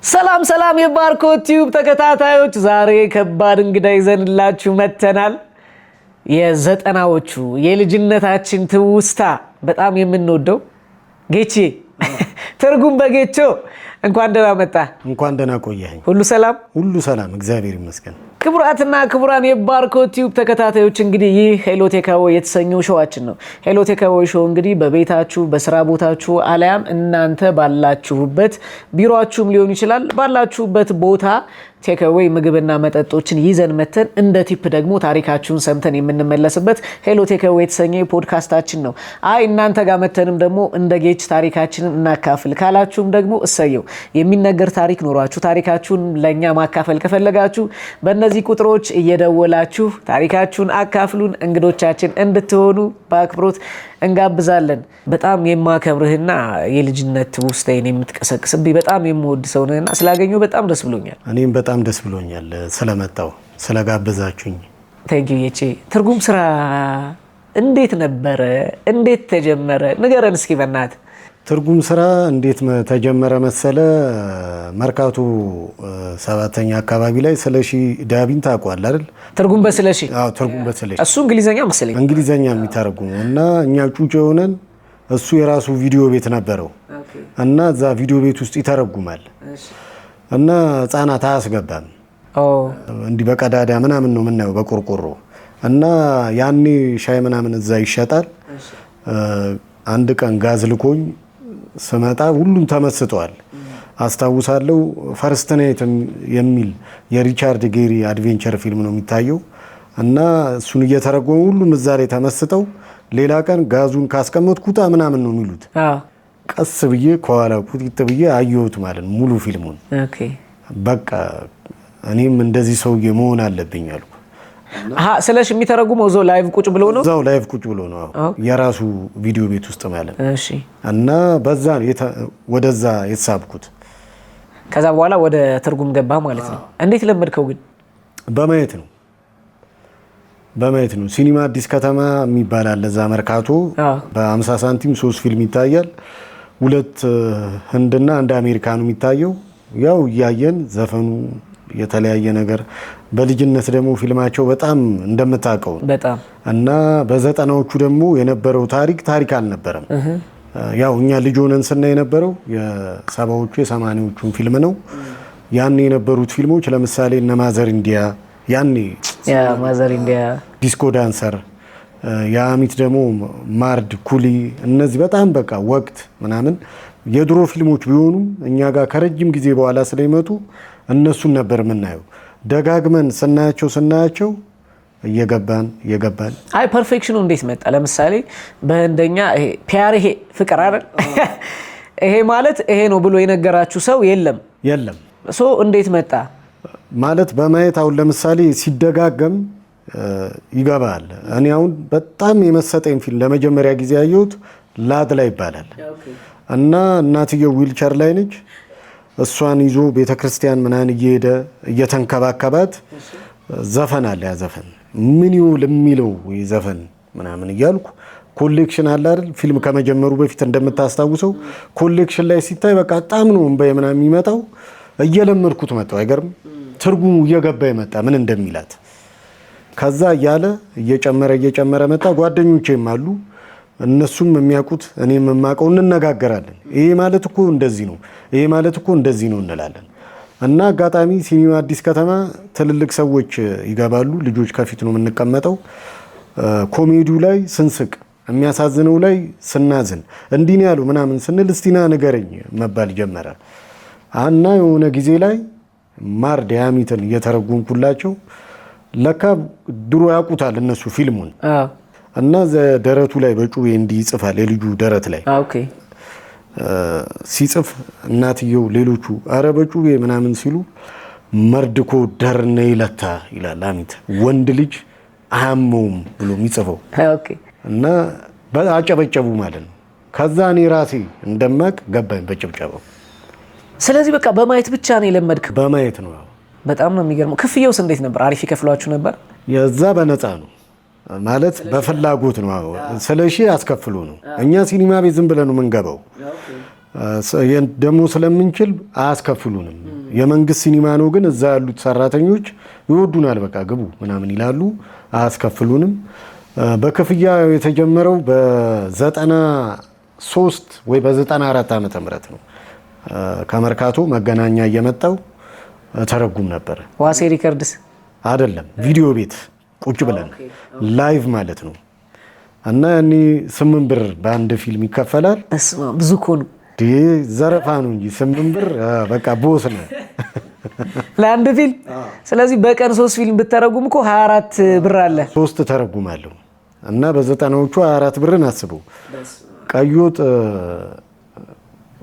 ሰላም ሰላም የባርኮት ቲዩብ ተከታታዮች ዛሬ ከባድ እንግዳ ይዘንላችሁ መተናል። የዘጠናዎቹ የልጅነታችን ትውስታ በጣም የምንወደው ጌቼ ትርጉም በጌቾ እንኳን ደህና መጣ። እንኳን ደህና ቆየኸኝ። ሁሉ ሰላም እግዚአብሔር ይመስገን። ክቡራትና ክቡራን የባርኮት ቲዩብ ተከታታዮች እንግዲህ ይህ ሄሎ ቴክ አዌይ የተሰኘው ሾዋችን ነው። ሄሎ ቴክ አዌይ ሾው እንግዲህ በቤታችሁ በስራ ቦታችሁ አለያም እናንተ ባላችሁበት ቢሮአችሁም ሊሆን ይችላል ባላችሁበት ቦታ ቴክ አዌይ ምግብና መጠጦችን ይዘን መተን እንደ ቲፕ ደግሞ ታሪካችሁን ሰምተን የምንመለስበት ሄሎ ቴክ አዌይ የተሰኘ ፖድካስታችን ነው። አይ እናንተ ጋር መተንም ደግሞ እንደ ጌች ታሪካችንን እናካፍል ካላችሁም ደግሞ እሰየው። የሚነገር ታሪክ ኖሯችሁ ታሪካችሁን ለኛ ማካፈል ከፈለጋችሁ በእነዚህ ቁጥሮች እየደወላችሁ ታሪካችሁን አካፍሉን። እንግዶቻችን እንድትሆኑ በአክብሮት እንጋብዛለን። በጣም የማከብርህና የልጅነት ውስጤን የምትቀሰቅስብኝ በጣም የምወድ ሰው ነህና ስላገኘሁ በጣም ደስ ብሎኛል። እኔም በጣም ደስ ብሎኛል ስለመጣው ስለጋበዛችሁኝ። ታንኪዩ የቼ። ትርጉም ስራ እንዴት ነበረ? እንዴት ተጀመረ? ንገረን እስኪ በእናትህ። ትርጉም ስራ እንዴት ተጀመረ መሰለ? መርካቶ 7ኛ አካባቢ ላይ ስለሺ ዳቢን ታውቀዋለህ አይደል? ትርጉም በስለሺ? አዎ ትርጉም በስለሺ። እሱ እንግሊዘኛ መሰለኝ። እንግሊዘኛ የሚተረጉመው እና እኛ ጩጬ ሆነን እሱ የራሱ ቪዲዮ ቤት ነበረው እና እዛ ቪዲዮ ቤት ውስጥ ይተረጉማል እና ህፃናት አያስገባም። እንዲህ በቀዳዳ ምናምን ነው የምናየው በቆርቆሮ እና ያኔ ሻይ ምናምን እዛ ይሸጣል። አንድ ቀን ጋዝ ልኮኝ ስመጣ ሁሉም ተመስጠዋል። አስታውሳለሁ ፈርስት ናይት የሚል የሪቻርድ ጌሪ አድቬንቸር ፊልም ነው የሚታየው እና እሱን እየተረጎሙ ሁሉም እዛ ላይ ተመስጠው ሌላ ቀን ጋዙን ካስቀመጥኩታ ምናምን ነው የሚሉት። ቀስ ብዬ ከኋላ ቁጥጥ ብዬ አየሁት ማለት ሙሉ ፊልሙን። በቃ እኔም እንደዚህ ሰውዬ መሆን አለብኝ አልኩ። ስለሽ የሚተረጉመው እዛው ላይቭ ቁጭ ብሎ ነው? እዛው ላይቭ ቁጭ ብሎ ነው የራሱ ቪዲዮ ቤት ውስጥ ማለት ነው። እሺ። እና በዛ ወደዛ የተሳብኩት። ከዛ በኋላ ወደ ትርጉም ገባ ማለት ነው። እንዴት ለመድከው ግን? በማየት ነው። ሲኒማ አዲስ ከተማ የሚባል አለ እዛ መርካቶ። በ50 ሳንቲም 3 ፊልም ይታያል። 2 ህንድና 1 አሜሪካ ነው የሚታየው። ያው እያየን ዘፈኑ የተለያየ ነገር በልጅነት ደግሞ ፊልማቸው በጣም እንደምታውቀው በጣም እና በዘጠናዎቹ ደግሞ የነበረው ታሪክ አልነበረም። ያው እኛ ልጅ ሆነን ስናይ የነበረው የ70ዎቹ የ80ዎቹን ፊልም ነው። ያኔ የነበሩት ፊልሞች ለምሳሌ እነ ማዘር ኢንዲያ ያኔ ማዘር ኢንዲያ፣ ዲስኮ ዳንሰር፣ የአሚት ደግሞ ማርድ ኩሊ፣ እነዚህ በጣም በቃ ወቅት ምናምን የድሮ ፊልሞች ቢሆኑም እኛ ጋር ከረጅም ጊዜ በኋላ ስለሚመጡ እነሱን ነበር የምናየው። ደጋግመን ስናያቸው እየገባን አይ ፐርፌክሽኑ እንዴት መጣ? ለምሳሌ በህንደኛ ይሄ ፒያር ይሄ ፍቅር አይደል? ይሄ ማለት ይሄ ነው ብሎ የነገራችሁ ሰው የለም። ሶ እንዴት መጣ ማለት በማየት አሁን ለምሳሌ ሲደጋገም ይገባል። እኔ አሁን በጣም የመሰጠኝ ፊልም ለመጀመሪያ ጊዜ ያየሁት ላድላ ይባላል እና እናትየው ዊልቸር ላይ ነች። እሷን ይዞ ቤተክርስቲያን ምናምን እየሄደ እየተንከባከባት ዘፈን አለ። ያ ዘፈን ምን ይውል የሚለው ዘፈን ምናምን እያልኩ ኮሌክሽን አለ አይደል? ፊልም ከመጀመሩ በፊት እንደምታስታውሰው ኮሌክሽን ላይ ሲታይ በቃ በጣም ነው እንባ ምናምን የሚመጣው። እየለመድኩት መጣው። አይገርም? ትርጉሙ እየገባ መጣ ምን እንደሚላት። ከዛ እያለ እየጨመረ መጣ። ጓደኞቼም አሉ እነሱም የሚያውቁት እኔም የማውቀው እንነጋገራለን። ይሄ ማለት እኮ እንደዚህ ነው፣ ይሄ ማለት እኮ እንደዚህ ነው እንላለን። እና አጋጣሚ ሲኒማ አዲስ ከተማ ትልልቅ ሰዎች ይገባሉ፣ ልጆች ከፊት ነው የምንቀመጠው። ኮሜዲው ላይ ስንስቅ፣ የሚያሳዝነው ላይ ስናዝን፣ እንዲህ ነው ያሉ ምናምን ስንል እስቲና ንገረኝ መባል ጀመረ። እና የሆነ ጊዜ ላይ ማርድ ያሚትን እየተረጉምኩላቸው ለካ ድሮ ያውቁታል እነሱ ፊልሙን እና ደረቱ ላይ በጩቤ እንዲህ ይጽፋል። የልጁ ደረት ላይ ሲጽፍ እናትየው ሌሎቹ አረ በጩቤ ምናምን ሲሉ መርድኮ ደርነ ይለታ ይላል አሚት። ወንድ ልጅ አያመውም ብሎ የሚጽፈው እና አጨበጨቡ ማለት ነው። ከዛ እኔ ራሴ እንደማቅ ገባኝ በጭብጨባው። ስለዚህ በቃ በማየት ብቻ ነው የለመድክ? በማየት ነው። በጣም ነው የሚገርመው። ክፍያውስ እንዴት ነበር? አሪፍ ይከፍሏችሁ ነበር? የዛ በነፃ ነው ማለት በፍላጎት ነው። ስለሺ አስከፍሎ ነው። እኛ ሲኒማ ቤት ዝም ብለን ነው የምንገባው። ደግሞ ስለምንችል አያስከፍሉንም። የመንግስት ሲኒማ ነው ግን እዛ ያሉት ሰራተኞች ይወዱናል፣ በቃ ግቡ ምናምን ይላሉ፣ አያስከፍሉንም። በክፍያ የተጀመረው በ93 ወይ በ94 ዓመተ ምህረት ነው። ከመርካቶ መገናኛ እየመጣው ተረጉም ነበር። ዋሴ ሪከርድስ አይደለም፣ ቪዲዮ ቤት ቁጭ ብለን ላይቭ ማለት ነው። እና እኔ 8 ብር በአንድ ፊልም ይከፈላል። ብዙ እኮ ነው፣ ዘረፋ ነው እንጂ 8 ብር በቃ ቦስ ነው ለአንድ ፊልም። ስለዚህ በቀን 3 ፊልም ብትተረጉም እኮ 24 ብር አለ። 3 ተረጉማለሁ እና በ90ዎቹ 24 ብርን አስበው። ቀይ ወጥ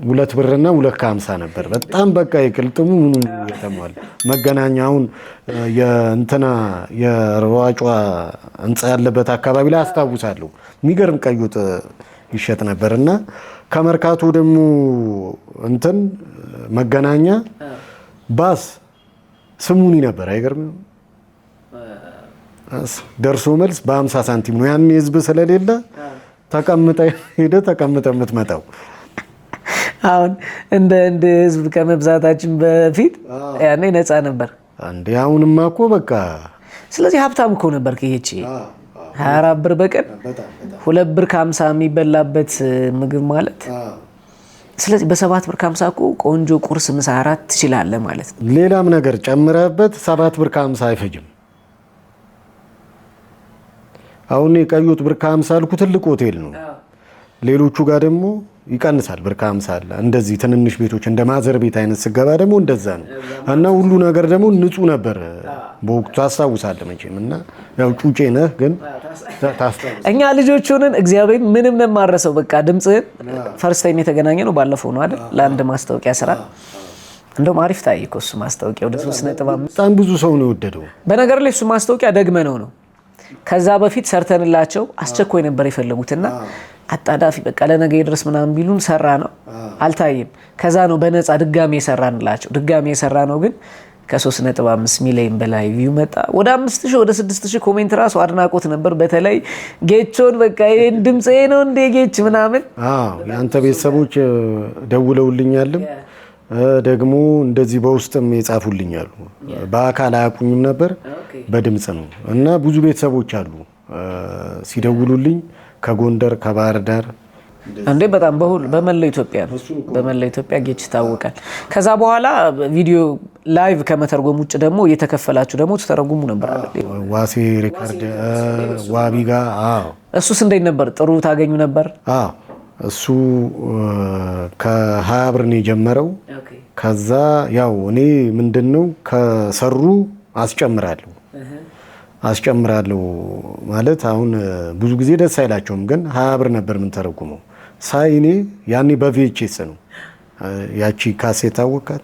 2 ብርና 2.50 ነበር። በጣም በቃ የቅልጥሙ ምኑ የተሟላ መገናኛ። አሁን የእንትና የሯጯ ህንጻ ያለበት አካባቢ ላይ አስታውሳለሁ፣ የሚገርም ቀይ ወጥ ይሸጥ ነበርና ከመርካቶ ደግሞ እንትን መገናኛ ባስ ስሙኒ ነበር። አይገርምም? ደርሶ መልስ በ50 ሳንቲም ነው። ያን ህዝብ ስለሌለ ተቀምጠ ሄደ ተቀምጠ የምትመጣው። አሁን እንደ ህዝብ ከመብዛታችን በፊት ያኔ ነፃ ነበር እንዴ? አሁንማ እኮ በቃ። ስለዚህ ሀብታም እኮ ነበር። ከሄቺ 24 ብር በቀን 2 ብር ከ50 የሚበላበት ምግብ ማለት። ስለዚህ በ7 ብር ከ50 እኮ ቆንጆ ቁርስ፣ ምሳ፣ እራት ትችላለህ ማለት ነው። ሌላም ነገር ጨምረህበት 7 ብር ከ50 አይፈጅም። አሁን የቀይ ወጥ ብር ከ50 አልኩ፣ ትልቅ ሆቴል ነው። ሌሎቹ ጋር ደግሞ ይቀንሳል፣ ብር ከ50 አለ። እንደዚህ ትንንሽ ቤቶች እንደ ማዘር ቤት አይነት ስገባ ደግሞ እንደዛ ነው። እና ሁሉ ነገር ደግሞ ንጹህ ነበር በወቅቱ ታስታውሳለህ መቼም። እና ያው ጩጬ ነህ ግን ታስታውሳለህ። እኛ ልጆች ሆነን እግዚአብሔር ምንም ነው የማረሰው። በቃ ድምጽህን ፈርስት ታይም የተገናኘ ነው ባለፈው ነው አይደል? ለአንድ ማስታወቂያ ስራ እንደውም አሪፍ ታየ እኮ እሱ ማስታወቂያ ወደ 3.5 በጣም ብዙ ሰው ነው የወደደው። በነገር ላይ እሱ ማስታወቂያ ደግመነው ነው። ከዛ በፊት ሰርተንላቸው አስቸኳይ ነበር የፈለጉትና አጣዳፊ በቃ ለነገ ይድረስ ምናምን ቢሉን ሰራ ነው፣ አልታየም። ከዛ ነው በነፃ ድጋሚ የሰራንላቸው። ድጋሚ የሰራ ነው ግን ከ3.5 ሚሊዮን በላይ ቪው መጣ። ወደ 5000 ወደ 6000 ኮሜንት ራሱ አድናቆት ነበር። በተለይ ጌቾን በቃ ይሄን ድምጼ ነው እንደ ጌች ምናምን። ያንተ ቤተሰቦች ደውለውልኛልም ደግሞ እንደዚህ በውስጥም የጻፉልኛሉ። በአካል አያውቁኝም ነበር፣ በድምጽ ነው። እና ብዙ ቤተሰቦች አሉ ሲደውሉልኝ ከጎንደር ከባህር ዳር እንዴ በጣም በመላው ኢትዮጵያ ነው። በመላው ኢትዮጵያ ጌች ይታወቃል። ከዛ በኋላ ቪዲዮ ላይቭ ከመተርጎም ውጭ ደግሞ እየተከፈላችሁ ደግሞ ተተረጉሙ ነበር አይደል? ዋሴ ሪካርድ ዋቢ ጋር። እሱስ እንዴት ነበር? ጥሩ ታገኙ ነበር? እሱ ከ20 ብር ነው የጀመረው። ከዛ ያው እኔ ምንድነው ከሰሩ አስጨምራለሁ ማለት አሁን ብዙ ጊዜ ደስ አይላቸውም፣ ግን 20 ብር ነበር ምን ተረጉመው ሳይ እኔ ያኔ በቪኤችኤስ ነው ያቺ ካሴት ታወቃት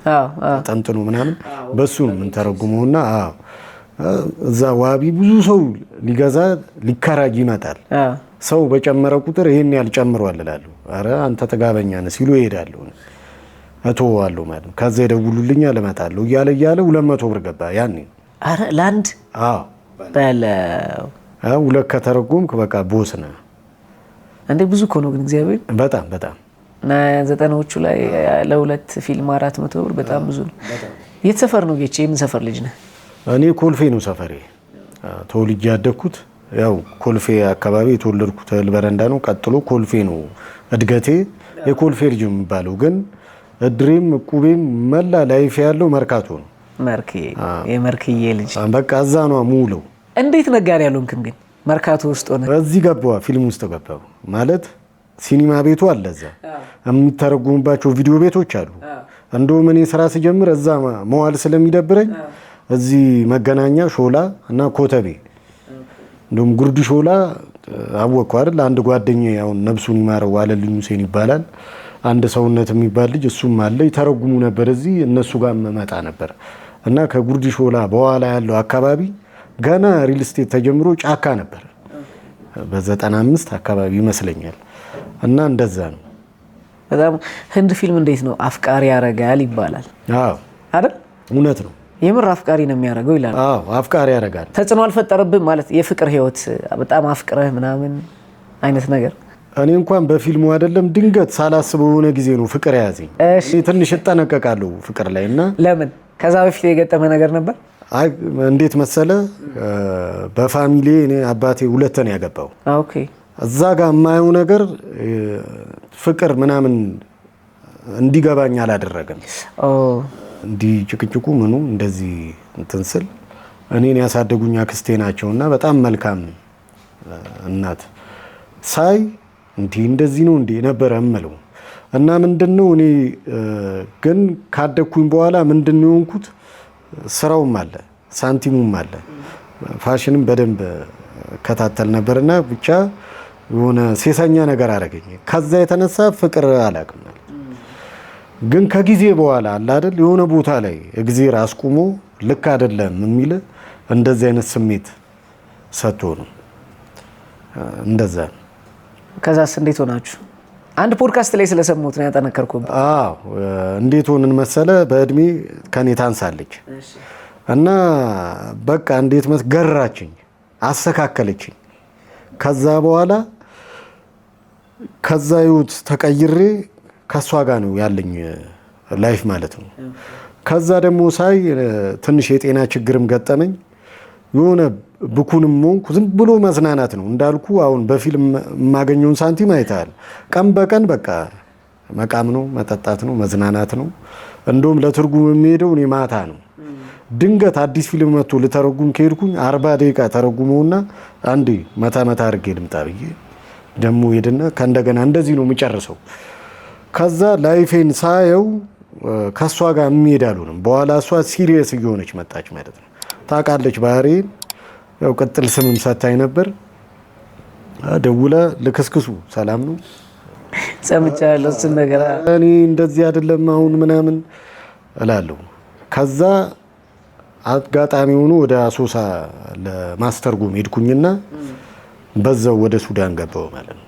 ጠንጥኑ ምናምን በሱ ነው ምን ተረጉመውና እዛ ዋቢ ብዙ ሰው ሊገዛ ሊከራጅ ይመጣል። ሰው በጨመረ ቁጥር ይሄን ያልጨምሯል እላለሁ። አረ አንተ ተጋበኛ ነህ ሲሉ ይሄዳለሁ እተዋለሁ ማለት ነው። ከዛ ይደውሉልኛል እመጣለሁ እያለ 200 ብር ገባ ያኔ። አረ ላንድ በለው ሁለት ከተረጎምክ በቃ ቦስ ነህ እንዴ። ብዙ እኮ ነው ግን እግዚአብሔር በጣም እና 90ዎቹ ላይ ለሁለት ፊልም 400 ብር በጣም ብዙ ነው። የት ሰፈር ነው ጌቼ? የምን ሰፈር ልጅ ነህ? እኔ ኮልፌ ነው ሰፈሬ። ተወልጄ ያደግኩት ያው ኮልፌ አካባቢ የተወለድኩት ልበረንዳ ነው። ቀጥሎ ኮልፌ ነው እድገቴ። የኮልፌ ልጅ የሚባለው ግን እድሬም ቁቤም መላ ላይፍ ያለው መርካቶ ነው። የመርክዬ ልጅ በቃ እዛ ነው ሙሉ። እንዴት ነጋዴ ያልሆንክም ግን መርካቶ ውስጥ ሆነ? እዚህ ገባሁ፣ ፊልም ውስጥ ገባሁ ማለት ሲኒማ ቤቱ አለ፣ እዛ የሚተረጉሙባቸው ቪዲዮ ቤቶች አሉ። እንደውም እኔ ስራ ስጀምር እዛ መዋል ስለሚደብረኝ እዚህ መገናኛ ሾላ እና ኮተቤ እንደውም ጉርድ ሾላ አወቅኩ አይደል? አንድ ጓደኛዬ አሁን ነብሱን ይማረው ዋለልኝ ሁሴን ይባላል፣ አንድ ሰውነት የሚባል ልጅ እሱም አለ፣ ይተረጉሙ ነበር። እዚህ እነሱ ጋር መመጣ ነበር እና ከጉርድ ሾላ በኋላ ያለው አካባቢ ገና ሪል ስቴት ተጀምሮ ጫካ ነበር በ95 አካባቢ ይመስለኛል። እና እንደዛ ነው። በጣም ህንድ ፊልም እንዴት ነው አፍቃሪ ያረጋል ይባላል አይደል? እውነት ነው። የምር አፍቃሪ ነው የሚያደርገው ይላል። አፍቃሪ ያረጋል። ተጽዕኖ አልፈጠረብህም ማለት የፍቅር ህይወት በጣም አፍቅረህ ምናምን አይነት ነገር? እኔ እንኳን በፊልሙ አይደለም ድንገት ሳላስበው የሆነ ጊዜ ነው ፍቅር ያዘኝ። እኔ ትንሽ እጠነቀቃለሁ ፍቅር ላይ እና ለምን ከዛ በፊት የገጠመ ነገር ነበር? አይ እንዴት መሰለ በፋሚሊ እኔ አባቴ ሁለት ነው ያገባው። ኦኬ እዛ ጋር የማየው ነገር ፍቅር ምናምን እንዲገባኝ አላደረገም። እንዲህ ጭቅጭቁ ምኑ እንደዚህ እንትን ስል እኔን ያሳደጉኝ አክስቴ ናቸውና በጣም መልካም እናት ሳይ እንደዚህ ነው እንዴ ነበር እምለው እና ምንድነው እኔ ግን ካደኩኝ በኋላ ምንድነው የሆንኩት ስራውም አለ ሳንቲሙም አለ ፋሽንም በደንብ ከታተል ነበርና ብቻ የሆነ ሴሰኛ ነገር አደረገኝ። ከዛ የተነሳ ፍቅር አላውቅም። ግን ከጊዜ በኋላ አለ አይደል የሆነ ቦታ ላይ እግዚአብሔር አስቆሞ ልክ አይደለም የሚል እንደዚህ አይነት ስሜት ሰጥቶ ነው እንደዛ። ከዛስ እንዴት ሆናችሁ? አንድ ፖድካስት ላይ ስለሰሙት ነው ያጠነከርኩበት። እንዴት ሆነን መሰለ በእድሜ ከኔ ታንሳለች እና በቃ እንዴት ገራችኝ፣ አስተካከለችኝ። ከዛ በኋላ ከዛ ህይወት ተቀይሬ ከሷ ጋር ነው ያለኝ ላይፍ ማለት ነው። ከዛ ደግሞ ሳይ ትንሽ የጤና ችግርም ገጠመኝ። የሆነ ብኩንም ሆንኩ። ዝም ብሎ መዝናናት ነው እንዳልኩ። አሁን በፊልም የማገኘውን ሳንቲም አይተሃል። ቀን በቀን በቃ መቃም ነው፣ መጠጣት ነው፣ መዝናናት ነው። እንደውም ለትርጉም የሚሄደው እኔ ማታ ነው። ድንገት አዲስ ፊልም መጥቶ ልተረጉም ከሄድኩኝ 40 ደቂቃ ተረጉመውና አንዴ መታ አድርጌ ልምጣ ብዬ ደግሞ ሄድና ከእንደገና እንደዚህ ነው የሚጨርሰው። ከዛ ላይፌን ሳየው ከሷ ጋር የሚሄድ አልሆነም። በኋላ እሷ ሲሪየስ እየሆነች መጣች ማለት ነው። ታውቃለች ባህሪን። ያው ቅጥል ስምም ሰታኝ ነበር። ደውላ ልክስክሱ ሰላም ነው ሰምቻለሁ እሱን ነገር እኔ እንደዚህ አይደለም አሁን ምናምን እላለሁ። ከዛ አጋጣሚ ሆኖ ወደ አሶሳ ለማስተርጎም ሄድኩኝና በዛው ወደ ሱዳን ገባው ማለት ነው።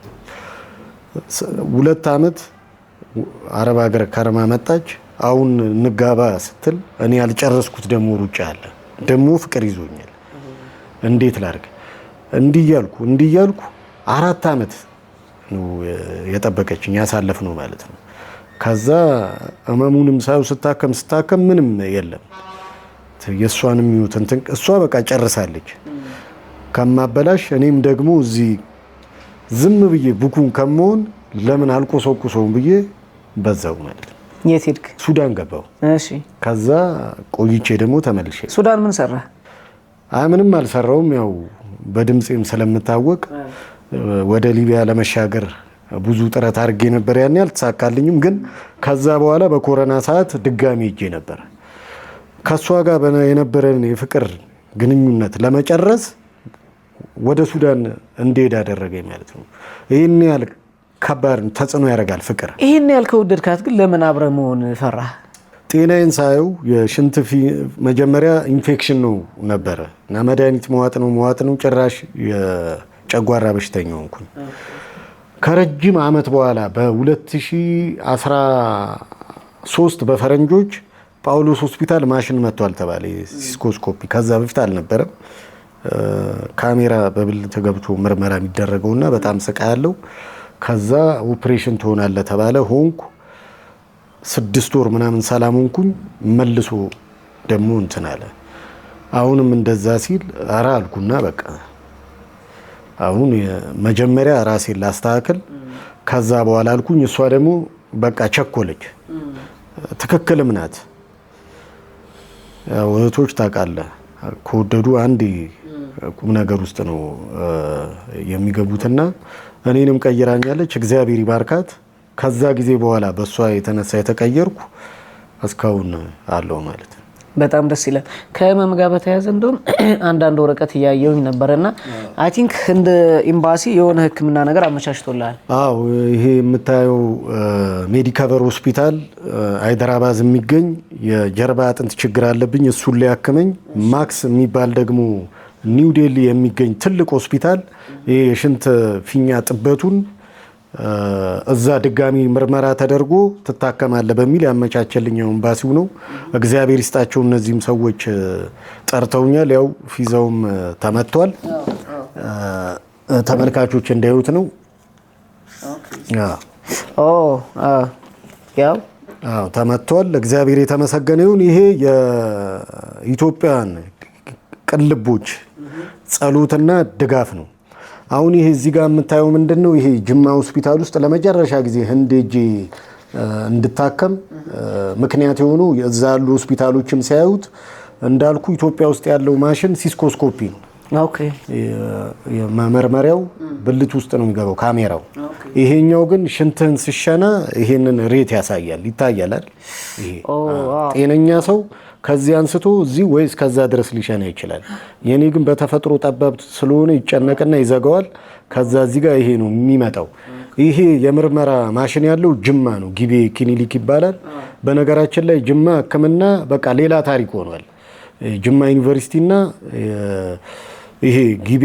2 አመት አረብ ሀገር ከረማ መጣች። አሁን ንጋባ ስትል እኔ ያልጨረስኩት ደሞ ሩጫ አለ፣ ደሞ ፍቅር ይዞኛል። እንዴት ላድርግ? እንዲያልኩ 4 አመት ነው የጠበቀችኝ ያሳለፍነው ማለት ነው። ከዛ እመሙንም ሳይው ስታከም ምንም የለም። የሷንም ይሁት እንትን እሷ በቃ ጨርሳለች። ከማበላሽ እኔም ደግሞ እዚህ ዝም ብዬ ቡኩን ከመሆን ለምን አልቆሰቁሰውም ብዬ በዛው ማለት ነው። የት ሄድክ? ሱዳን ገባው። እሺ። ከዛ ቆይቼ ደግሞ ተመልሼ ሱዳን ምን ሰራ? ምንም አልሰራውም። ያው በድምጼም ስለምታወቅ ወደ ሊቢያ ለመሻገር ብዙ ጥረት አድርጌ ነበር። ያን ያልተሳካልኝም። ግን ከዛ በኋላ በኮሮና ሰዓት ድጋሚ ሄጄ ነበር። ከሷ ጋር የነበረን የፍቅር ግንኙነት ለመጨረስ ወደ ሱዳን እንድሄድ አደረገኝ ማለት ነው። ይሄን ያህል ከባድ ተጽዕኖ ያደርጋል ፍቅር። ይሄን ያህል ከወደድካት ግን ለምን አብረ መሆን ፈራህ? ጤናዬን ሳየው የሽንት መጀመሪያ ኢንፌክሽን ነው ነበረ እና መድኃኒት መዋጥ ነው ጭራሽ የጨጓራ በሽተኛ ሆንኩኝ። ከረጅም አመት በኋላ በ2013 በፈረንጆች ጳውሎስ ሆስፒታል ማሽን መጥቷል ተባለ፣ ሲስኮስኮፒ። ከዛ በፊት አልነበረም። ካሜራ በብልት ገብቶ ምርመራ የሚደረገውና በጣም ስቃይ ያለው። ከዛ ኦፕሬሽን ትሆናለህ ተባለ። ሆንኩ 6 ወር ምናምን ሰላም ሆንኩኝ። መልሶ ደግሞ እንትን አለ። አሁንም እንደዛ ሲል አራ አልኩና በቃ አሁን መጀመሪያ ራሴን ላስተካክል ከዛ በኋላ አልኩኝ። እሷ ደግሞ በቃ ቸኮለች። ትክክልም ናት። እህቶች ታውቃለህ ከወደዱ አንድ ቁም ነገር ውስጥ ነው የሚገቡትና እኔንም ቀይራኛለች። እግዚአብሔር ይባርካት። ከዛ ጊዜ በኋላ በሷ የተነሳ የተቀየርኩ እስካሁን አለው ማለት ነው። በጣም ደስ ይላል። ከህመም ጋር በተያያዘ እንደውም አንዳንድ ወረቀት እያየሁኝ ነበርና አይ ቲንክ ህንድ ኤምባሲ የሆነ ሕክምና ነገር አመቻችቶልሃል። አዎ ይሄ የምታየው ሜዲካቨር ሆስፒታል ሃይደራባድ የሚገኝ የጀርባ አጥንት ችግር አለብኝ፣ እሱን ሊያክመኝ። ማክስ የሚባል ደግሞ ኒው ዴሊ የሚገኝ ትልቅ ሆስፒታል ይሄ የሽንት ፊኛ ጥበቱን እዛ ድጋሚ ምርመራ ተደርጎ ትታከማለህ በሚል ያመቻቸልኝ ኤምባሲው ነው። እግዚአብሔር ይስጣቸው። እነዚህም ሰዎች ጠርተውኛል። ያው ፊዛውም ተመቷል። ተመልካቾች እንዳዩት ነው። ያው ተመቷል። እግዚአብሔር የተመሰገነ ይሁን። ይሄ የኢትዮጵያን ቅልቦች ጸሎትና ድጋፍ ነው። አሁን ይሄ እዚህ ጋር የምታየው ምንድነው? ይሄ ጅማ ሆስፒታል ውስጥ ለመጨረሻ ጊዜ ህንድ ሄጄ እንድታከም ምክንያት የሆኑ እዛ ያሉ ሆስፒታሎችም ሲያዩት እንዳልኩ ኢትዮጵያ ውስጥ ያለው ማሽን ሲስኮስኮፒ ነው። መመርመሪያው ብልት ውስጥ ነው የሚገባው ካሜራው። ይሄኛው ግን ሽንትህን ሲሸና ይሄንን ሬት ያሳያል፣ ይታያል አይደል? ይሄ ጤነኛ ሰው ከዚህ አንስቶ እዚህ ወይስ ከዛ ድረስ ሊሸና ይችላል። የኔ ግን በተፈጥሮ ጠባብ ስለሆነ ይጨነቅና ይዘጋዋል። ከዛ እዚህ ጋር ይሄ ነው የሚመጣው። ይሄ የምርመራ ማሽን ያለው ጅማ ነው፣ ጊቤ ክሊኒክ ይባላል። በነገራችን ላይ ጅማ ሕክምና በቃ ሌላ ታሪክ ሆኗል። ጅማ ዩኒቨርሲቲና ይሄ ጊቤ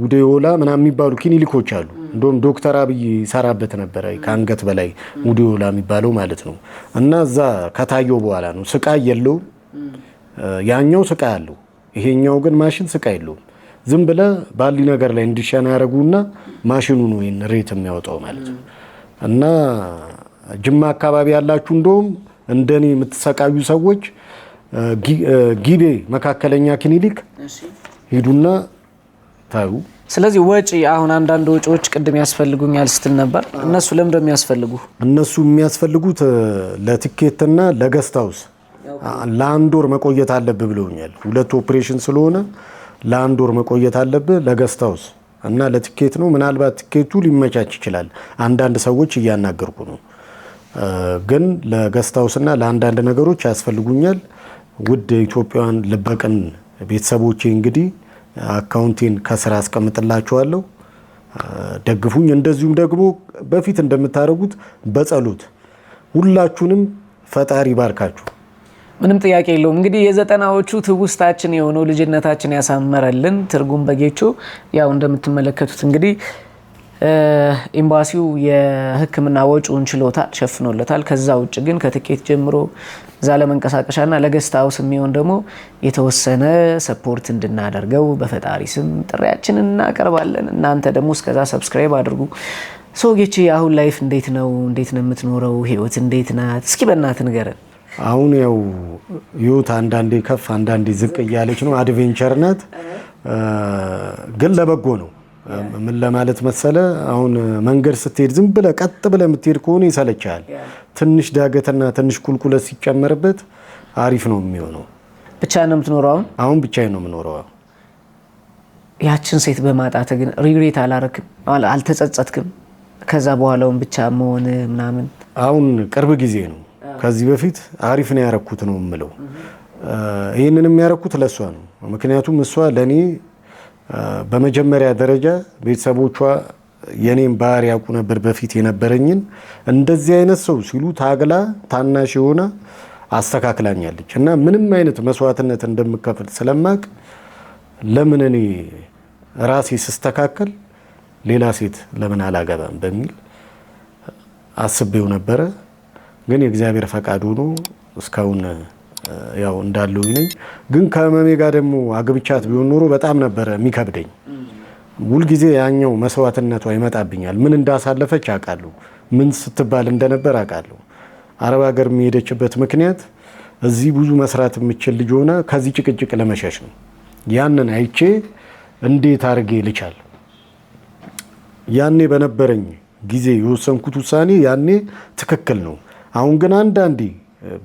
ውዴዮላ ምናምን የሚባሉ ክሊኒኮች አሉ። እንደውም ዶክተር አብይ ሰራበት ነበረ ከአንገት በላይ ውዴዮላ የሚባለው ማለት ነው። እና እዛ ከታየው በኋላ ነው ስቃይ የለውም። ያኛው ስቃይ አለው፣ ይሄኛው ግን ማሽን ስቃይ የለውም። ዝም ብለ ባሊ ነገር ላይ እንዲሸና ያደርጉና ማሽኑ ነው ይሄን ሬት የሚያወጣው ማለት ነው። እና ጅማ አካባቢ ያላችሁ እንደውም እንደኔ የምትሰቃዩ ሰዎች ጊቤ መካከለኛ ክሊኒክ ሂዱና ታዩ። ስለዚህ ወጪ አሁን አንዳንድ ወጪዎች ቅድም ያስፈልጉኛል ስትል ነበር። እነሱ ለምን እንደሚያስፈልጉ? እነሱ የሚያስፈልጉት ለቲኬትና ለገስት ሃውስ ለአንድ ወር መቆየት አለብህ ብለውኛል። 2 ኦፕሬሽን ስለሆነ ለአንድ ወር መቆየት አለብህ ለገስት ሃውስ እና ለቲኬት ነው። ምናልባት ቲኬቱ ሊመቻች ይችላል። አንዳንድ ሰዎች እያናገርኩ ነው። ግን ለገስት ሃውስና ለአንዳንድ ነገሮች ያስፈልጉኛል። ውድ ኢትዮጵያውያን ልበቀን ቤተሰቦቼ እንግዲህ አካውንቴን ከስራ አስቀምጥላችኋለሁ፣ ደግፉኝ። እንደዚሁም ደግሞ በፊት እንደምታደርጉት በጸሎት ሁላችሁንም ፈጣሪ ባርካችሁ። ምንም ጥያቄ የለውም። እንግዲህ የዘጠናዎቹ ትውስታችን የሆነው ልጅነታችን ያሳመረልን ትርጉም በጌቾ ያው እንደምትመለከቱት እንግዲህ ኤምባሲው የሕክምና ወጪውን ችሎታል፣ ሸፍኖለታል። ከዛ ውጭ ግን ከትኬት ጀምሮ እዛ ለመንቀሳቀሻና ለገስት ሃውስ የሚሆን ደግሞ የተወሰነ ሰፖርት እንድናደርገው በፈጣሪ ስም ጥሪያችንን እናቀርባለን። እናንተ ደግሞ እስከዛ ሰብስክራይብ አድርጉ። ጌቼ አሁን ላይፍ እንዴት ነው? እንዴት ነው የምትኖረው? ህይወት እንዴት ናት? እስኪ በእናትህ ንገረን። አሁን ያው ህይወት አንዳንዴ ከፍ አንዳንዴ ዝቅ እያለች ነው። አድቬንቸር ናት፣ ግን ለበጎ ነው። ምን ለማለት መሰለ፣ አሁን መንገድ ስትሄድ ዝም ብለህ ቀጥ ብለህ የምትሄድ ከሆነ ይሰለቻል። ትንሽ ዳገትና ትንሽ ቁልቁለት ሲጨመርበት አሪፍ ነው የሚሆነው። ብቻ ነው የምትኖረው? አሁን ብቻዬን ነው የምኖረው። ያችን ሴት በማጣት ግን ሪግሬት አላረክም? አልተጸጸትክም? ከዛ በኋላውን ብቻ መሆን ምናምን? አሁን ቅርብ ጊዜ ነው። ከዚህ በፊት አሪፍ ነው ያረኩት ነው የምለው። ይህንን የሚያረኩት ለእሷ ነው። ምክንያቱም እሷ ለእኔ በመጀመሪያ ደረጃ ቤተሰቦቿ የኔን ባህሪ ያውቁ ነበር። በፊት የነበረኝን እንደዚህ አይነት ሰው ሲሉ ታግላ ታናሽ የሆነ አስተካክላኛለች እና ምንም አይነት መስዋዕትነት እንደምከፍል ስለማቅ ለምን እኔ ራሴ ስስተካከል ሌላ ሴት ለምን አላገባም በሚል አስቤው ነበረ። ግን የእግዚአብሔር ፈቃድ ሆኖ እስካሁን ያው እንዳለው ነኝ። ግን ከመሜ ጋር ደግሞ አግብቻት ቢሆን ኖሮ በጣም ነበረ የሚከብደኝ። ሁልጊዜ ያኛው መስዋዕትነቷ ይመጣብኛል። ምን እንዳሳለፈች አውቃለሁ፣ ምን ስትባል እንደነበር አውቃለሁ። አረብ ሀገር የሚሄደችበት ምክንያት እዚህ ብዙ መስራት የምችል ልጅ ሆና ከዚህ ጭቅጭቅ ለመሸሽ ነው። ያንን አይቼ እንዴት አድርጌ ልቻል? ያኔ በነበረኝ ጊዜ የወሰንኩት ውሳኔ ያኔ ትክክል ነው። አሁን ግን አንዳንዴ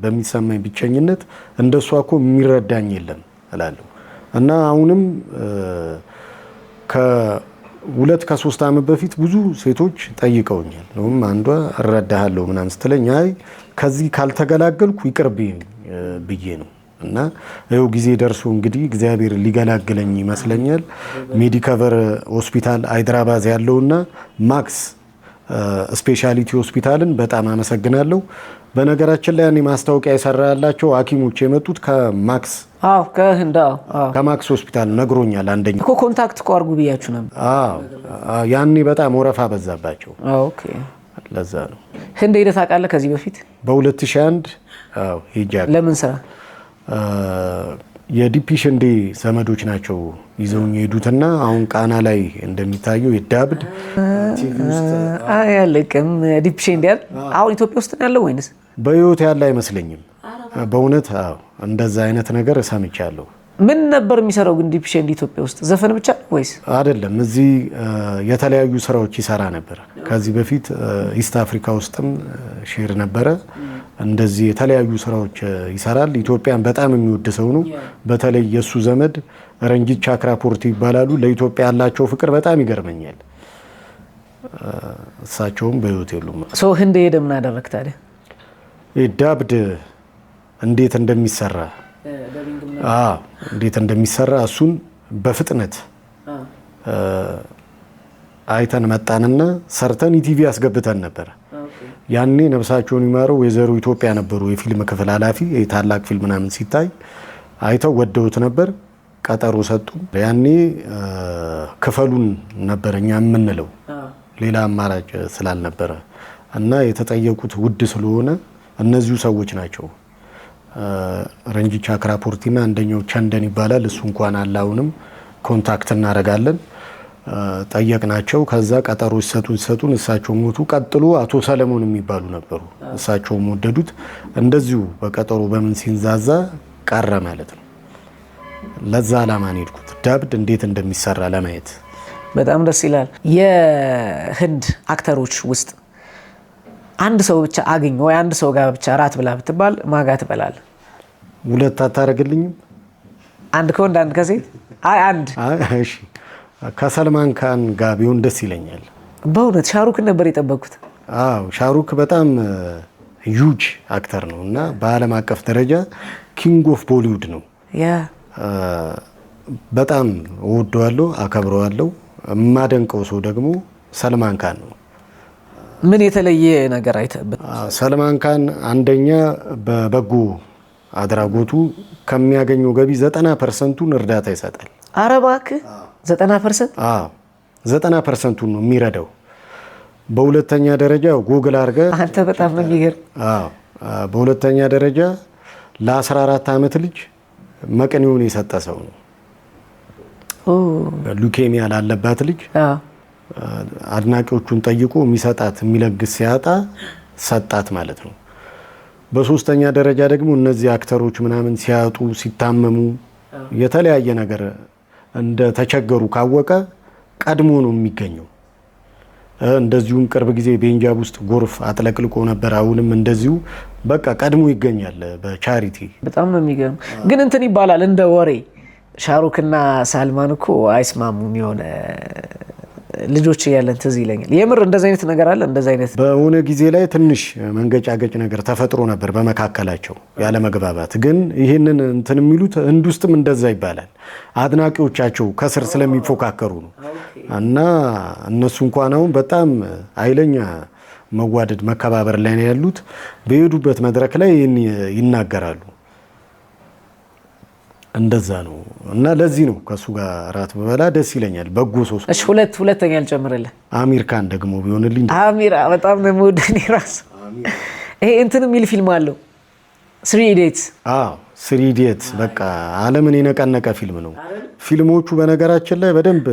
በሚሰማኝ ብቸኝነት እንደሷ እኮ የሚረዳኝ የለም እላለሁ እና አሁንም ከ2-3 ዓመት በፊት ብዙ ሴቶች ጠይቀውኛል። ነውም አንዷ እረዳሃለሁ ምናምን ስትለኝ አይ ከዚህ ካልተገላገልኩ ይቅርብኝ ብዬ ነው እና ይኸው ጊዜ ደርሶ እንግዲህ እግዚአብሔር ሊገላግለኝ ይመስለኛል። ሜዲከቨር ሆስፒታል ሃይድራባድ ያለውና ማክስ ስፔሻሊቲ ሆስፒታልን በጣም አመሰግናለሁ። በነገራችን ላይ እኔ ማስታወቂያ ያሰራላቸው ሐኪሞች የመጡት ከማክስ ከማክስ ሆስፒታል ነግሮኛል። አንደኛ እኮ ኮንታክት እኮ አድርጉ ብያችሁ ነበር። ያኔ በጣም ወረፋ በዛባቸው። ኦኬ፣ ለዛ ነው። ህንድ ሄደህ ታውቃለህ? ከዚህ በፊት በ2001 ሄጃለሁ። ለምን ስራ? የዲፒሽንዴ ዘመዶች ናቸው ይዘውኝ የሄዱትና አሁን ቃና ላይ እንደሚታየው የዳብድ ቲቪ ውስጥ አያለቅም። ዲፒሽንዴ አሁን ኢትዮጵያ ውስጥ ነው ያለው ወይንስ በህይወት ያለ አይመስለኝም። በእውነት እንደዛ አይነት ነገር ሰምቻለሁ። ምን ነበር የሚሰራው ግን ዲፒሽንዴ ኢትዮጵያ ውስጥ ዘፈን ብቻ ወይስ አይደለም? እዚህ የተለያዩ ስራዎች ይሰራ ነበር። ከዚህ በፊት ኢስት አፍሪካ ውስጥም ሼር ነበረ። እንደዚህ የተለያዩ ስራዎች ይሰራል። ኢትዮጵያን በጣም የሚወድ ሰው ነው። በተለይ የሱ ዘመድ ረንጂት ቻክራፖርቲ ይባላሉ። ለኢትዮጵያ ያላቸው ፍቅር በጣም ይገርመኛል። እሳቸውም በህይወት የሉም። ሰው ህንድ ሄደ ምን አደረክ ታዲያ? ዳብድ እንዴት እንደሚሰራ እንዴት እንደሚሰራ እሱን በፍጥነት አይተን መጣንና ሰርተን ኢቲቪ አስገብተን ነበር። ያኔ ነፍሳቸውን ይማረው ወይዘሮ ኢትዮጵያ ነበሩ የፊልም ክፍል ኃላፊ። ታላቅ ፊልም ምናምን ሲታይ አይተው ወደውት ነበር። ቀጠሮ ሰጡ። ያኔ ክፈሉን ነበር እኛ የምንለው ሌላ አማራጭ ስላልነበረ እና የተጠየቁት ውድ ስለሆነ እነዚሁ ሰዎች ናቸው። ረንጂት ቻክራፖርቲና አንደኛው ቸንደን ይባላል። እሱ እንኳን አላውንም ኮንታክት እናደርጋለን ጠየቅናቸው። ከዛ ቀጠሮ ሲሰጡን እሳቸው ሞቱ። ቀጥሎ አቶ ሰለሞን የሚባሉ ነበሩ። እሳቸውም ወደዱት። እንደዚሁ በቀጠሮ በምን ሲንዛዛ ቀረ ማለት ነው። ለዛ ዓላማ ነው የሄድኩት፣ ዳብድ እንዴት እንደሚሰራ ለማየት። በጣም ደስ ይላል። የህንድ አክተሮች ውስጥ አንድ ሰው ብቻ አግኝ ወይ አንድ ሰው ጋር ብቻ ራት ብላ ብትባል ማጋ ትበላል? ሁለት አታረግልኝም? አንድ ከወንድ አንድ ከሴት? አይ አንድ። እሺ ከሰልማን ካን ጋር ቢሆን ደስ ይለኛል። በእውነት ሻሩክን ነበር የጠበኩት። አዎ ሻሩክ በጣም ዩጅ አክተር ነው እና በዓለም አቀፍ ደረጃ ኪንግ ኦፍ ቦሊውድ ነው። በጣም እወደዋለሁ፣ አከብረዋለሁ። የማደንቀው ሰው ደግሞ ሰልማን ካን ነው። ምን የተለየ ነገር አይተበት? ሰልማን ካን አንደኛ በበጎ አድራጎቱ ከሚያገኘው ገቢ 90%ን እርዳታ ይሰጣል። ኧረ እባክህ 90%? አዎ 90%ን ነው የሚረዳው። በሁለተኛ ደረጃ ጉግል አድርገህ አንተ በጣም ነው የሚገርም። አዎ በሁለተኛ ደረጃ ለ14 ዓመት ልጅ መቀኔውን የሰጠ ሰው ነው። ሉኬሚያ ላለባት ልጅ አድናቂዎቹን ጠይቆ የሚሰጣት የሚለግስ ሲያጣ ሰጣት ማለት ነው። በሶስተኛ ደረጃ ደግሞ እነዚህ አክተሮች ምናምን ሲያጡ ሲታመሙ የተለያየ ነገር እንደ ተቸገሩ ካወቀ ቀድሞ ነው የሚገኘው። እንደዚሁም ቅርብ ጊዜ ቤንጃብ ውስጥ ጎርፍ አጥለቅልቆ ነበር። አሁንም እንደዚሁ በቃ ቀድሞ ይገኛል በቻሪቲ። በጣም ነው የሚገርም። ግን እንትን ይባላል እንደ ወሬ ሻሩክና ሳልማን እኮ አይስማሙም። የሆነ ልጆች ያለን ትዝ ይለኛል። የምር እንደዚህ አይነት ነገር አለ? እንደዚህ አይነት በሆነ ጊዜ ላይ ትንሽ መንገጫገጭ ነገር ተፈጥሮ ነበር በመካከላቸው ያለ መግባባት። ግን ይህንን እንትን የሚሉት ህንድ ውስጥም እንደዛ ይባላል። አድናቂዎቻቸው ከስር ስለሚፎካከሩ ነው። እና እነሱ እንኳን አሁን በጣም ኃይለኛ መዋደድ መከባበር ላይ ነው ያሉት። በሄዱበት መድረክ ላይ ይናገራሉ። እንደዛ ነው እና ለዚህ ነው ከሱ ጋር ራት በበላ ደስ ይለኛል። በጎ ሰው። እሺ ሁለተኛ ልጨምርልህ። አሚር ካን ደግሞ ቢሆንልኝ። አሚር በጣም ነው የምወደው ራስ። ይሄ እንትን የሚል ፊልም አለው 3 ኢዲየትስ። አዎ 3 ኢዲየትስ በቃ ዓለምን የነቀነቀ ፊልም ነው። ፊልሞቹ በነገራችን ላይ በደንብ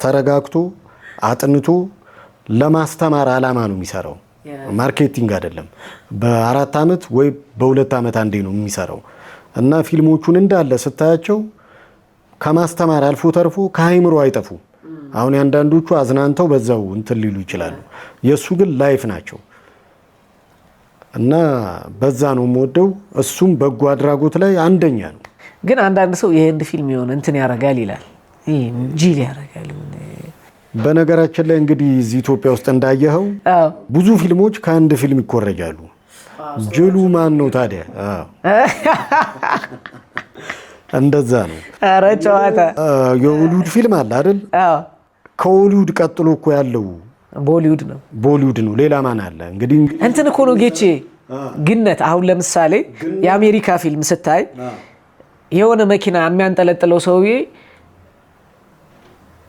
ተረጋግቶ አጥንቶ ለማስተማር ዓላማ ነው የሚሰራው። ማርኬቲንግ አይደለም። በ4 ዓመት ወይ በ2 ዓመት አንዴ ነው የሚሰራው። እና ፊልሞቹን እንዳለ ስታያቸው ከማስተማር አልፎ ተርፎ ከአይምሮ አይጠፉ። አሁን ያንዳንዶቹ አዝናንተው በዛው እንትን ሊሉ ይችላሉ። የሱ ግን ላይፍ ናቸው። እና በዛ ነው የምወደው። እሱም በጎ አድራጎት ላይ አንደኛ ነው። ግን አንዳንድ ሰው የህንድ ፊልም የሆነ እንትን ያረጋል ይላል። ጂል ያረጋል። በነገራችን ላይ እንግዲህ እዚህ ኢትዮጵያ ውስጥ እንዳየኸው ብዙ ፊልሞች ከአንድ ፊልም ይኮረጃሉ። ጅሉ ማን ነው ታዲያ? እንደዛ ነው። ኧረ ጨዋታ። የሆሊውድ ፊልም አለ አይደል? ከሆሊውድ ቀጥሎ እኮ ያለው ቦሊውድ ነው። ሌላ ማን አለ እንግዲህ? እንትን እኮ ነው ጌቼ ግነት። አሁን ለምሳሌ የአሜሪካ ፊልም ስታይ የሆነ መኪና የሚያንጠለጥለው ሰውዬ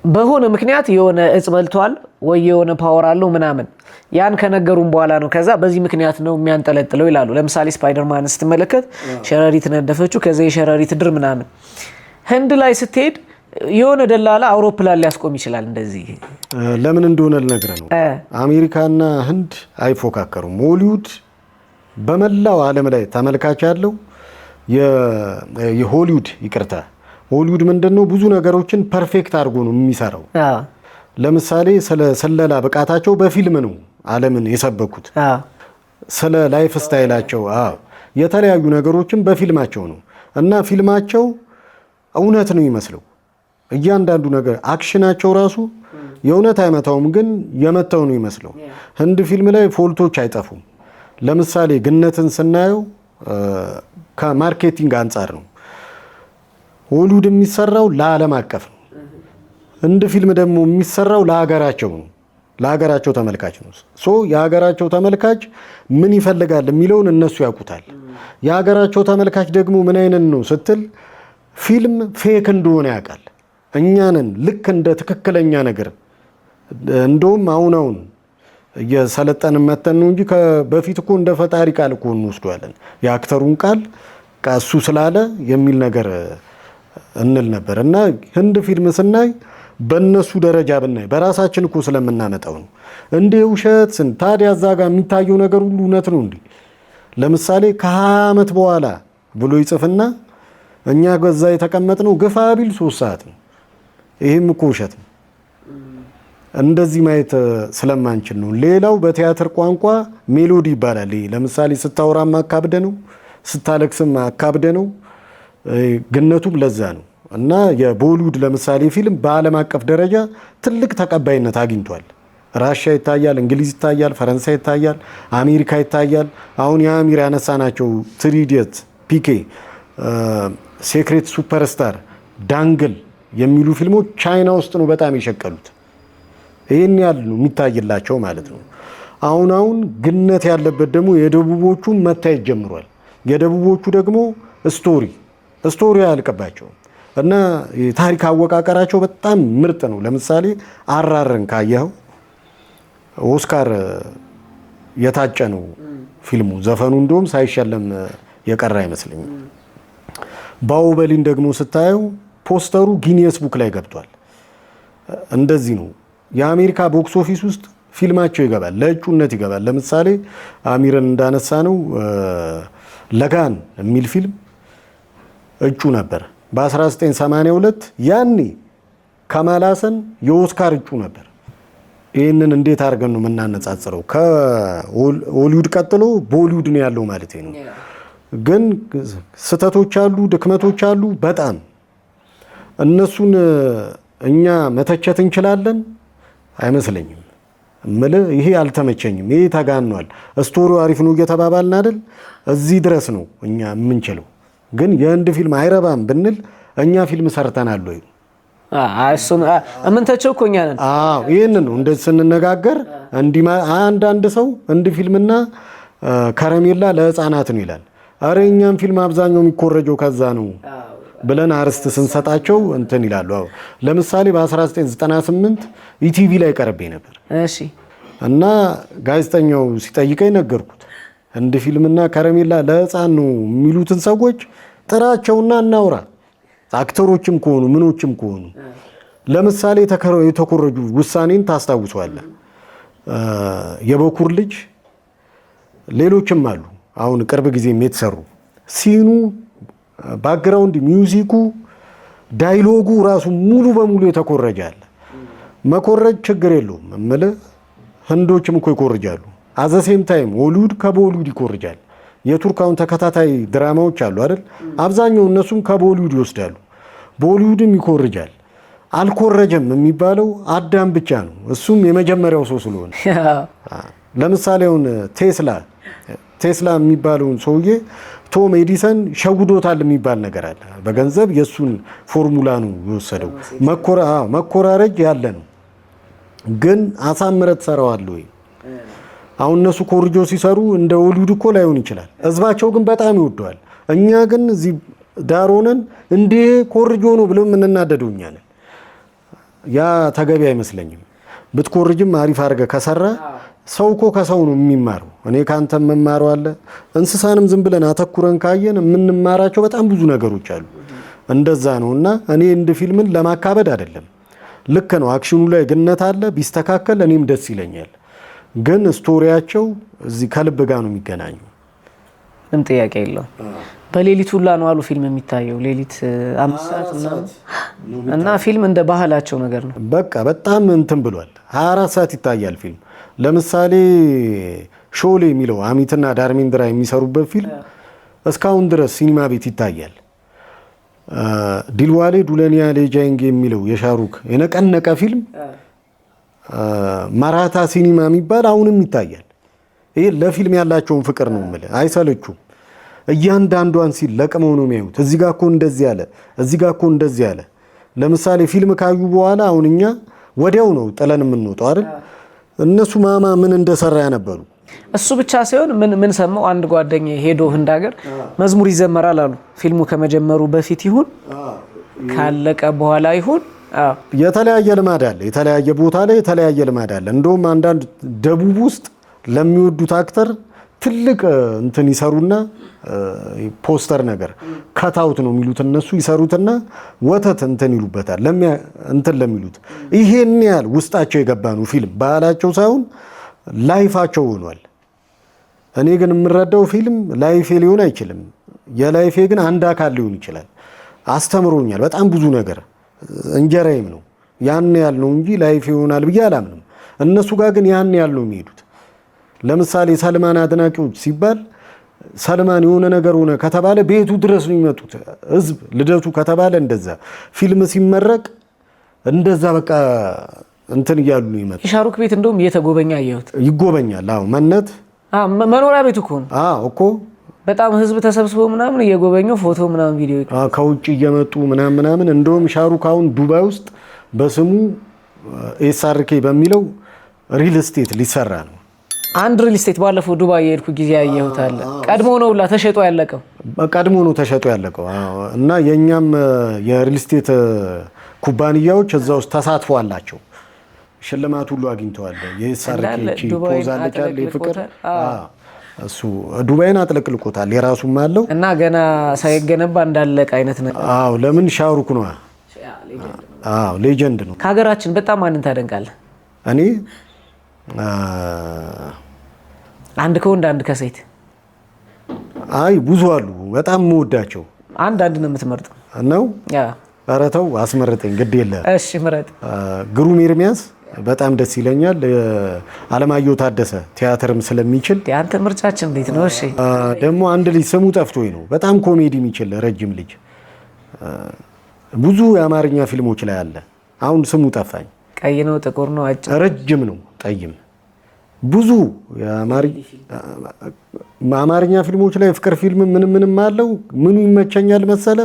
በሆነ ምክንያት የሆነ እጽ በልቷል ወይ የሆነ ፓወር አለው ምናምን ያን ከነገሩን በኋላ ነው ከዛ በዚህ ምክንያት ነው የሚያንጠለጥለው ይላሉ። ለምሳሌ ስፓይደርማን ስትመለከት ሸረሪት ነደፈችው ከዛ የሸረሪት ድር ምናምን። ህንድ ላይ ስትሄድ የሆነ ደላላ አውሮፕላን ሊያስቆም ይችላል። እንደዚህ ለምን እንደሆነ ልነግርህ ነው። አሜሪካና ህንድ አይፎካከሩም። ሆሊውድ በመላው ዓለም ላይ ተመልካች ያለው የሆሊውድ ይቅርታ ሆሊውድ ምንድነው ብዙ ነገሮችን ፐርፌክት አድርጎ ነው የሚሰራው። ለምሳሌ ስለ ስለላ ብቃታቸው በፊልም ነው ዓለምን የሰበኩት። ስለ ላይፍ ስታይላቸው የተለያዩ ነገሮችን በፊልማቸው ነው እና ፊልማቸው እውነት ነው ይመስለው እያንዳንዱ ነገር አክሽናቸው ራሱ የእውነት አይመታውም ግን የመታው ነው ይመስለው። ህንድ ፊልም ላይ ፎልቶች አይጠፉም። ለምሳሌ ግነትን ስናየው ከማርኬቲንግ አንፃር ነው። ሆሊውድ የሚሰራው ለዓለም አቀፍ ነው። ህንድ ፊልም ደግሞ የሚሰራው ለሀገራቸው ነው፣ ለሀገራቸው ተመልካች ነው። ሶ የሀገራቸው ተመልካች ምን ይፈልጋል የሚለውን እነሱ ያውቁታል። የሀገራቸው ተመልካች ደግሞ ምን አይነት ነው ስትል ፊልም ፌክ እንደሆነ ያውቃል። እኛንን ልክ እንደ ትክክለኛ ነገር እንደውም አሁን እየሰለጠንን መተን ነው እንጂ በፊት እኮ እንደ ፈጣሪ ቃል እኮ እንወስደዋለን። የአክተሩን ቃል እሱ ስላለ የሚል ነገር እንል ነበር እና ህንድ ፊልም ስናይ በእነሱ ደረጃ ብናይ በራሳችን እኮ ስለምናመጣው ነው። እንደ ውሸት ታዲያ እዛ ጋር የሚታየው ነገር ሁሉ እውነት ነው እንዴ? ለምሳሌ ከ20 ዓመት በኋላ ብሎ ይጽፍና እኛ ገዛ የተቀመጥነው ግፋ ቢል 3 ሰዓት ነው። ይሄም እኮ ውሸት ነው። እንደዚህ ማየት ስለማንችል ነው። ሌላው በቲያትር ቋንቋ ሜሎዲ ይባላል። ለምሳሌ ስታወራም አካብደ ነው፣ ስታለቅስም አካብደ ነው። ግነቱም ለዛ ነው እና የቦሊውድ ለምሳሌ ፊልም በዓለም አቀፍ ደረጃ ትልቅ ተቀባይነት አግኝቷል። ራሻ ይታያል፣ እንግሊዝ ይታያል፣ ፈረንሳይ ይታያል፣ አሜሪካ ይታያል። አሁን የአሚር ያነሳናቸው 3 ኢዲየት፣ ፒኬ፣ ሴክሬት ሱፐርስታር፣ ዳንግል የሚሉ ፊልሞች ቻይና ውስጥ ነው በጣም የሸቀሉት። ይሄን ያህል ነው የሚታይላቸው ማለት ነው። አሁን ግነት ያለበት ደግሞ የደቡቦቹ መታየት ጀምሯል። የደቡቦቹ ደግሞ ስቶሪ አያልቅባቸውም እና የታሪክ አወቃቀራቸው በጣም ምርጥ ነው። ለምሳሌ አራርን ካየኸው ኦስካር የታጨ ነው ፊልሙ። ዘፈኑ እንደውም ሳይሸለም የቀረ አይመስለኝም። ባሁበሊን ደግሞ ስታየው ፖስተሩ ጊኒየስ ቡክ ላይ ገብቷል። እንደዚህ ነው። የአሜሪካ ቦክስ ኦፊስ ውስጥ ፊልማቸው ይገባል፣ ለእጩነት ይገባል። ለምሳሌ አሚርን እንዳነሳ ነው ለጋን የሚል ፊልም እጩ ነበር በ1982 ያኔ ከማል ሃሰን የኦስካር እጩ ነበር። ይህንን እንዴት አድርገን ነው የምናነጻጽረው? ከሆሊውድ ቀጥሎ ቦሊውድ ነው ያለው ማለት ነው። ግን ስህተቶች አሉ፣ ድክመቶች አሉ በጣም እነሱን እኛ መተቸት እንችላለን አይመስለኝም። ይሄ አልተመቸኝም፣ ይሄ ተጋኗል፣ ስቶሪው አሪፍ ነው እየተባባልን አይደል? እዚህ ድረስ ነው እኛ የምንችለው። ግን የህንድ ፊልም አይረባም ብንል እኛ ፊልም ሰርተናል ወይ? እሱን እምንተቸው እኮ እኛ ነን። ይህንን ነው እንደዚህ ስንነጋገር አንዳንድ ሰው ህንድ ፊልምና ከረሜላ ለህፃናት ነው ይላል። አረ እኛም ፊልም አብዛኛው የሚኮረጀው ከዛ ነው ብለን አርስት ስንሰጣቸው እንትን ይላሉ። ለምሳሌ በ1998 ኢቲቪ ላይ ቀርቤ ነበር። እሺ። እና ጋዜጠኛው ሲጠይቀኝ ነገርኩት። ህንድ ፊልምና ከረሜላ ለህፃን ነው የሚሉትን ሰዎች ጥራቸውና እናውራ፣ አክተሮችም ከሆኑ ምኖችም ከሆኑ። ለምሳሌ የተኮረጁ ውሳኔን ታስታውሰዋለህ? የበኩር ልጅ፣ ሌሎችም አሉ አሁን ቅርብ ጊዜም የተሰሩ ሲኑ ባክግራውንድ ሚውዚኩ ዳይሎጉ ራሱ ሙሉ በሙሉ የተኮረጀ አለ። መኮረጅ ችግር የለውም እምልህ ህንዶችም እኮ ይኮርጃሉ። አዘሴም ታይም ሆሊውድ ከቦሊውድ ይኮርጃል። የቱርካውን ተከታታይ ድራማዎች አሉ አይደል? አብዛኛው እነሱም ከቦሊውድ ይወስዳሉ። ቦሊውድም ይኮርጃል። አልኮረጀም የሚባለው አዳም ብቻ ነው። እሱም የመጀመሪያው ሰው ስለሆነ ለምሳሌ አሁን ቴስላ የሚባለውን ሰውዬ ቶም ኤዲሰን ሸውዶታል የሚባል ነገር አለ። በገንዘብ የሱን ፎርሙላ ነው የወሰደው። መኮራረጅ ያለ ነው። ግን አሳምረት ሰራዋል ወይ? አሁን እነሱ ኮርጆ ሲሰሩ እንደ ሆሊውድ እኮ ላይሆን ይችላል። ህዝባቸው ግን በጣም ይወደዋል። እኛ ግን እዚህ ዳር ሆነን እንዴ ኮርጆ ነው ብለን የምንናደደው እኛ ነን። ያ ተገቢ አይመስለኝም። ብትኮርጅም አሪፍ አድርገህ ከሰራ ሰው እኮ ከሰው ነው የሚማረው። እኔ ካንተ መማረው አለ። እንስሳንም ዝም ብለን አተኩረን ካየን የምንማራቸው በጣም ብዙ ነገሮች አሉ። እንደዛ ነውና እኔ እንደ ፊልምን ለማካበድ አይደለም። ልክ ነው አክሽኑ ላይ ግነት አለ ቢስተካከል እኔም ደስ ይለኛል። ግን ስቶሪያቸው እዚህ ከልብ ጋር ነው የሚገናኘው። ምንም ጥያቄ የለው። በሌሊት ሁላ ነው አሉ ፊልም የሚታየው ሌሊት 5 ሰዓት እና ፊልም እንደ ባህላቸው ነገር ነው። በቃ በጣም እንትን ብሏል። 24 ሰዓት ይታያል ፊልም። ለምሳሌ ሾሌ የሚለው አሚትና ዳርሜንድራ የሚሰሩበት ፊልም እስካሁን ድረስ ሲኒማ ቤት ይታያል። ዲልዋሌ ዱለኒያ ሌጃንግ የሚለው የሻሩክ የነቀነቀ ፊልም ማራታ ሲኒማ የሚባል አሁንም ይታያል። ይሄ ለፊልም ያላቸውን ፍቅር ነው የምልህ። አይሰለቹም። እያንዳንዷን ሲል ለቅመው ነው የሚያዩት። እዚህ ጋር እኮ እንደዚህ ያለ፣ እዚህ ጋር እኮ እንደዚህ ያለ። ለምሳሌ ፊልም ካዩ በኋላ አሁን እኛ ወዲያው ነው ጥለን የምንወጣው አይደል? እነሱ ማማ ምን እንደሰራ ያነበሩ። እሱ ብቻ ሳይሆን ምን ሰማው አንድ ጓደኛ ሄዶ ህንድ ሀገር መዝሙር ይዘመራል አሉ። ፊልሙ ከመጀመሩ በፊት ይሁን ካለቀ በኋላ ይሁን የተለያየ ልማድ አለ። የተለያየ ቦታ ላይ የተለያየ ልማድ አለ። እንደውም አንዳንድ ደቡብ ውስጥ ለሚወዱት አክተር ትልቅ እንትን ይሰሩና ፖስተር ነገር ካታውት ነው የሚሉት እነሱ ይሰሩትና ወተት እንትን ይሉበታል እንትን ለሚሉት ይሄን ያህል ውስጣቸው የገባ ነው ፊልም ባህላቸው ሳይሆን ላይፋቸው ሆኗል። እኔ ግን የምረዳው ፊልም ላይፌ ሊሆን አይችልም። የላይፌ ግን አንድ አካል ሊሆን ይችላል። አስተምሮኛል በጣም ብዙ ነገር እንጀራዬም ነው። ያን ያህል ነው እንጂ ላይፌ ይሆናል ብዬ አላምንም። እነሱ ጋር ግን ያን ያህል ነው የሚሄዱት። ለምሳሌ ሰልማን አድናቂዎች ሲባል ሰልማን የሆነ ነገር ሆነ ከተባለ ቤቱ ድረስ ነው የሚመጡት። ህዝብ ልደቱ ከተባለ እንደዛ ፊልም ሲመረቅ እንደዛ በቃ እንትን እያሉ ነው የሚመጡት። የሻሩክ ቤት እንደውም እየተጎበኛ አየሁት። ይጎበኛል። አዎ መነት መኖሪያ ቤቱ እኮ ነው። እኮ በጣም ህዝብ ተሰብስቦ ምናምን እየጎበኘው ፎቶ ምናምን ቪዲዮ ከውጭ እየመጡ ምናምን እንደውም ሻሩክ አሁን ዱባይ ውስጥ በስሙ ኤስአርኬ በሚለው ሪል ስቴት ሊሰራ ነው። አንድ ሪል ስቴት ባለፈው ዱባይ የሄድኩ ጊዜ ያየሁት አለ። ቀድሞ ነው ብላ ተሸጦ ያለቀው። ቀድሞ ነው ተሸጦ ያለቀው። እና የኛም የሪል ስቴት ኩባንያዎች እዛ ውስጥ ተሳትፎ አላቸው። ሽልማት ሁሉ አግኝተዋል። የኤስአርኬ ፖዛለቻል የፍቅር እሱ ዱባይን አጥለቅልቆታል። የራሱም አለው እና ገና ሳይገነባ እንዳለቀ አይነት ነገር። ለምን ሻሩክ ነው። ሌጀንድ ነው። ከሀገራችን በጣም ማንን ታደንቃለህ? እኔ አንድ ከወንድ አንድ ከሴት አይ ብዙ አሉ በጣም የምወዳቸው። አንድ ነው የምትመርጠው ነው? ኧረ ተው አስመረጠኝ ግድ የለም። እሺ ምረጥ። ግሩም ኤርሚያስ በጣም ደስ ይለኛል። አለማየሁ ታደሰ ቲያትርም ስለሚችል አንተ ምርጫችን እንዴት ነው? እሺ ደግሞ አንድ ልጅ ስሙ ጠፍቶኝ ነው በጣም ኮሜዲ የሚችል ረጅም ልጅ ብዙ የአማርኛ ፊልሞች ላይ አለ። አሁን ስሙ ጠፋኝ። ቀይ ነው ጥቁር ነው አጭር ረጅም ነው ጠይም ብዙ የአማርኛ ፊልሞች ላይ ፍቅር ፊልም ምንም አለው። ምኑ ይመቸኛል መሰለ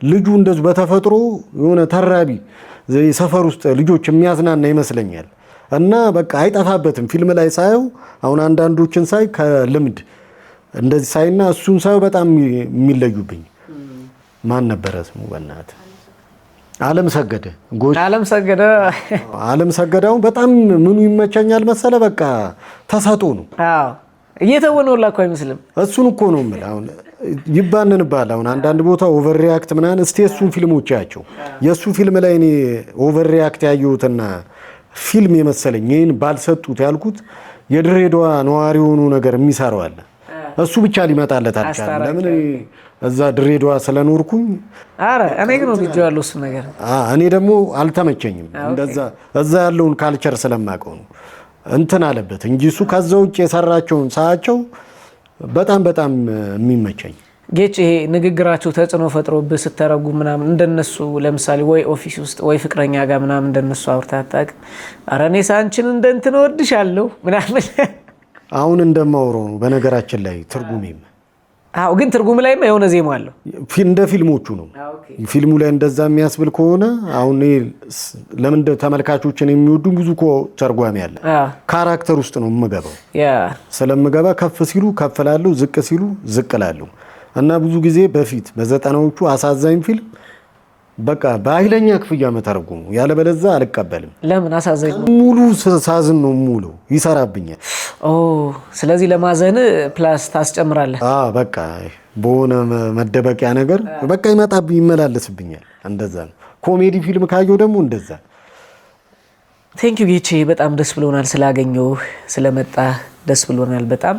ልጁ እንደዚህ በተፈጥሮ የሆነ ተራቢ ሰፈር ውስጥ ልጆች የሚያዝናና ይመስለኛል። እና በቃ አይጠፋበትም ፊልም ላይ ሳየው። አሁን አንዳንዶችን ሳይ ከልምድ እንደዚህ ሳይና እሱን ሳየው በጣም የሚለዩብኝ ማን ነበረ ስሙ በእናትህ ዓለም ሰገደ ዓለም ሰገደው በጣም ምኑ ይመቸኛል መሰለ በቃ ተሰጦ ነው። እየተወነው ላኩ አይመስልም። እሱን እኮ ነው የምልህ። አሁን ይባንንባል። አሁን አንዳንድ ቦታ ኦቨር ሪያክት ምናምን እስቲ እሱን ፊልሞች ያቸው የሱ ፊልም ላይ እኔ ኦቨር ሪያክት ያየሁትና ፊልም የመሰለኝ ይሄን ባልሰጡት ያልኩት የድሬዳዋ ነዋሪ ሆኖ ነገር የሚሰራው አለ። እሱ ብቻ ሊመጣለት አልቻለም። ለምን እዛ ድሬዳዋ ስለኖርኩኝ። አረ እኔ ግን ወድጄ ያለው እሱ ነገር እኔ ደግሞ አልተመቸኝም። እንደዛ እዛ ያለውን ካልቸር ስለማውቀው ነው እንትን አለበት እንጂ እሱ ከዛ ውጭ የሰራቸውን ሳያቸው በጣም የሚመቸኝ። ጌች ይሄ ንግግራቸው ተጽዕኖ ፈጥሮብህ ስትተረጉም ምናምን እንደነሱ ለምሳሌ ወይ ኦፊስ ውስጥ ወይ ፍቅረኛ ጋር ምናምን እንደነሱ አውርተህ አታውቅም? ኧረ እኔ ሳንቺን እንትን እወድሻለሁ ምናምን አሁን እንደማወራው ነው በነገራችን ላይ ትርጉሜም። ግን ትርጉም ላይም የሆነ ዜማ አለው እንደ ፊልሞቹ ነው። ፊልሙ ላይ እንደዛ የሚያስብል ከሆነ አሁን ለምን ተመልካቾችን የሚወዱ ብዙ ተርጓሚ አለ። ካራክተር ውስጥ ነው የምገባው። ስለምገባ ከፍ ሲሉ ከፍ እላለሁ፣ ዝቅ ሲሉ ዝቅ እላለሁ። እና ብዙ ጊዜ በፊት በ90ዎቹ አሳዛኝ ፊልም በቃ በኃይለኛ ክፍያ መተርጉሙ ያለበለዚያ አልቀበልም። ለምን አሳዘኝ ሙሉ ሳዝን ነው ሙሉ ይሰራብኛል። ስለዚህ ለማዘን ፕላስ ታስጨምራለህ። በቃ በሆነ መደበቂያ ነገር በቃ ይመላለስብኛል። እንደዛ ነው። ኮሜዲ ፊልም ካየው ደግሞ እንደዛ። ቴንክ ዩ ጌቼ፣ በጣም ደስ ብሎናል ስላገኘው ስለመጣ ደስ ብሎናል በጣም።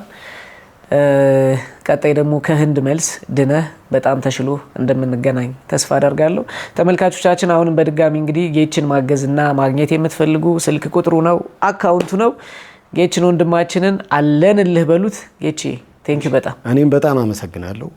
ቀጣይ ደግሞ ከህንድ መልስ ድነህ በጣም ተሽሎ እንደምንገናኝ ተስፋ አደርጋለሁ። ተመልካቾቻችን አሁንም በድጋሚ እንግዲህ ጌችን ማገዝና ማግኘት የምትፈልጉ ስልክ ቁጥሩ ነው፣ አካውንቱ ነው። ጌችን ወንድማችንን አለንልህ በሉት። ጌቼ ቴንክ ዩ በጣም። እኔም በጣም አመሰግናለሁ።